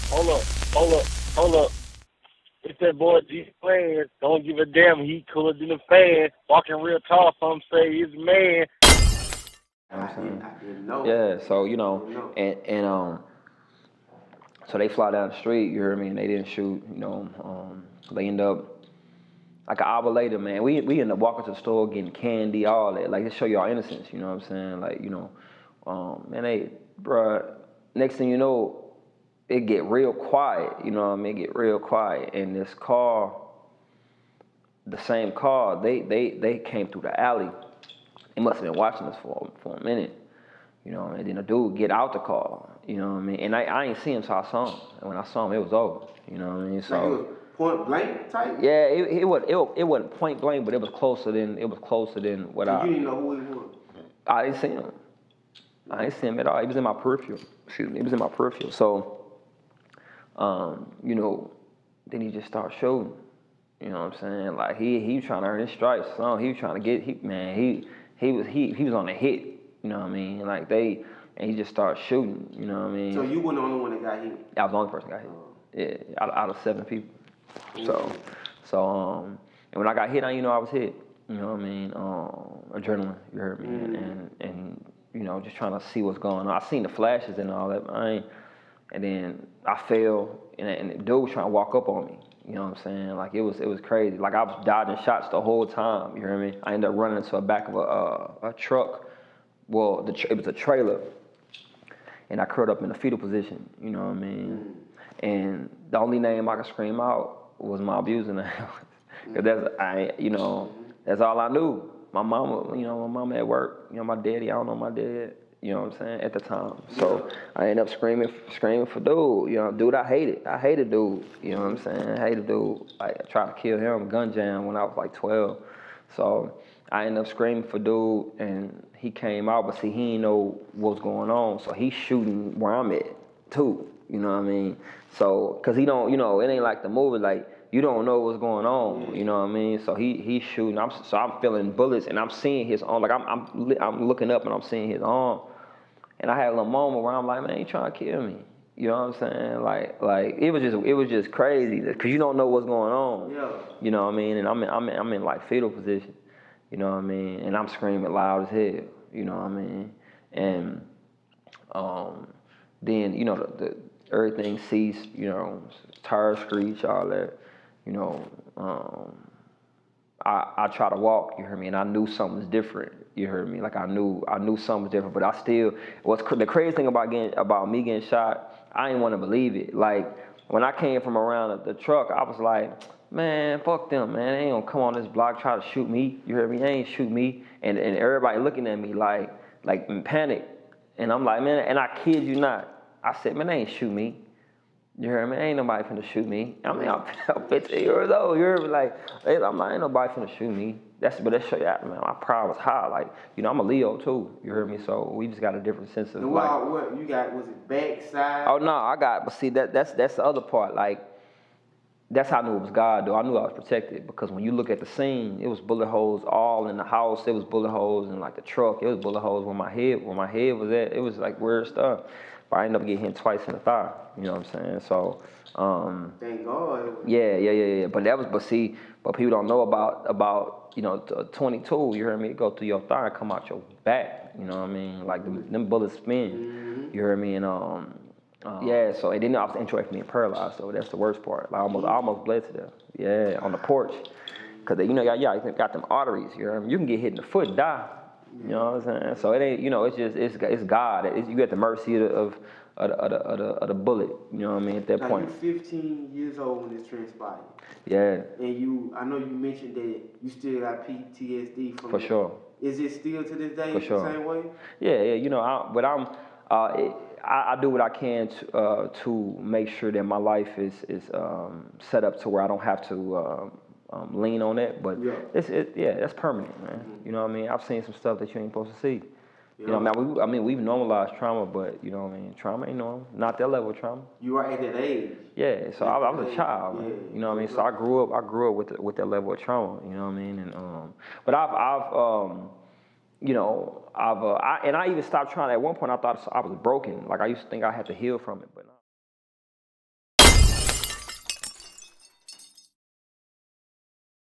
Hold up, hold up, hold up. It's that boy G-Planz. Don't give a damn. He cooler than a fan. Walking real tall. Some say he's a man. You know what I'm saying? I didn't know. Yeah, so so they fly down the street, you heard me, and they didn't shoot, they end up like an hour later, man, we end up walking to the store getting candy, all that. Like, to show y'all innocence, you know what I'm saying? Like, man, bruh, next thing you know, it get real quiet, you know what I mean? It get real quiet. And this car, the same car, they came through the alley. They must have been watching us for a minute, and then a dude get out the car, you know what I mean? And I ain't see him till I saw him. And when I saw him, it was over, you know what I mean? So, like, it was point blank type? yeah, it wasn't point blank, but it was closer than what So you didn't know who he was? I didn't see him. I didn't see him at all. He was in my peripheral. Excuse me, he was in my peripheral. So, then he just started shooting. You know what I'm saying? Like, he was trying to earn his stripes. So he was trying to get he was on a hit. You know what I mean? Like, and he just started shooting. You know what I mean? So you weren't the only one that got hit? I was the only person that got hit. Yeah, out of 7 people. So, and when I got hit, I was hit. You know what I mean? Adrenaline, you heard me, and just trying to see what's going on. I seen the flashes and all that, and then I fell, and the dude was trying to walk up on me. You know what I'm saying? Like, it was crazy. Like, I was dodging shots the whole time. You hear me? I ended up running into the back of a truck. Well, it was a trailer, and I curled up in a fetal position. You know what I mean? And the only name I could scream out was my abuser name, cause that's all I knew. My mama at work. My daddy. I don't know my dad. You know what I'm saying? At the time. So I ended up screaming for dude. Dude, I hated dude. You know what I'm saying? I hated dude. I tried to kill him, gun jam, when I was like 12. So I ended up screaming for dude, and he came out, but see, he didn't know what's going on. So he's shooting where I'm at, too. You know what I mean? So, cause he don't, it ain't like the movie, like, you don't know what's going on, you know what I mean? So he's shooting. I'm feeling bullets, and I'm seeing his arm. Like, I'm looking up, and I'm seeing his arm. And I had a little moment where I'm like, man, he trying to kill me. You know what I'm saying? Like it was just crazy, cause you don't know what's going on. Yeah. You know what I mean? And I'm in like fetal position. You know what I mean? And I'm screaming loud as hell. You know what I mean? And then the everything ceased. Tires screech, all that. I try to walk, you heard me, and I knew something was different, you heard me. Like, I knew something was different, but I still, the crazy thing about me getting shot, I didn't want to believe it. Like, when I came from around the truck, I was like, man, fuck them, man. They ain't gonna come on this block, try to shoot me, you heard me, they ain't shoot me. And everybody looking at me like in panic. And I'm like, man, and I kid you not, I said, man, they ain't shoot me. You heard me? Ain't nobody finna shoot me. I mean, I'm 15 years old. You heard me? Like, I'm like, ain't nobody finna shoot me. But that show you, man, my pride was high. Like, I'm a Leo too. You heard me? So we just got a different sense of, and what you got? Was it back, side? Oh no, but see, that's the other part. Like, that's how I knew it was God, though. I knew I was protected, because when you look at the scene, it was bullet holes all in the house. It was bullet holes in like the truck. It was bullet holes where my head was at. It was like weird stuff. But I ended up getting hit twice in the thigh. You know what I'm saying? So, thank God. Yeah. But people don't know about 22. You heard me? Go through your thigh and come out your back. You know what I mean? Like them bullets spin. You heard me? And so and then I was injured from being paralyzed. So that's the worst part. Like, I almost bled to death. Yeah, on the porch. Cause you got them arteries. You heard me? You can get hit in the foot and die. You know what I'm saying? So it ain't, it's God. You at the mercy of the bullet. You know what I mean? At that point. You're 15 years old when this transpired. Yeah. And I know you mentioned that you still got PTSD from. For sure. Is it still to this day the same way? Yeah. I do what I can to make sure that my life is set up to where I don't have to lean on that, but that's permanent, man. You know what I mean? I've seen some stuff that you ain't supposed to see. You know what I mean? We've normalized trauma, but you know what I mean? Trauma ain't normal. Not that level of trauma. You are at that age. Yeah, so I was a child, man. You know what I mean? So I grew up with that level of trauma. You know what I mean? And but I even stopped trying. At one point, I thought I was broken. Like, I used to think I had to heal from it, but.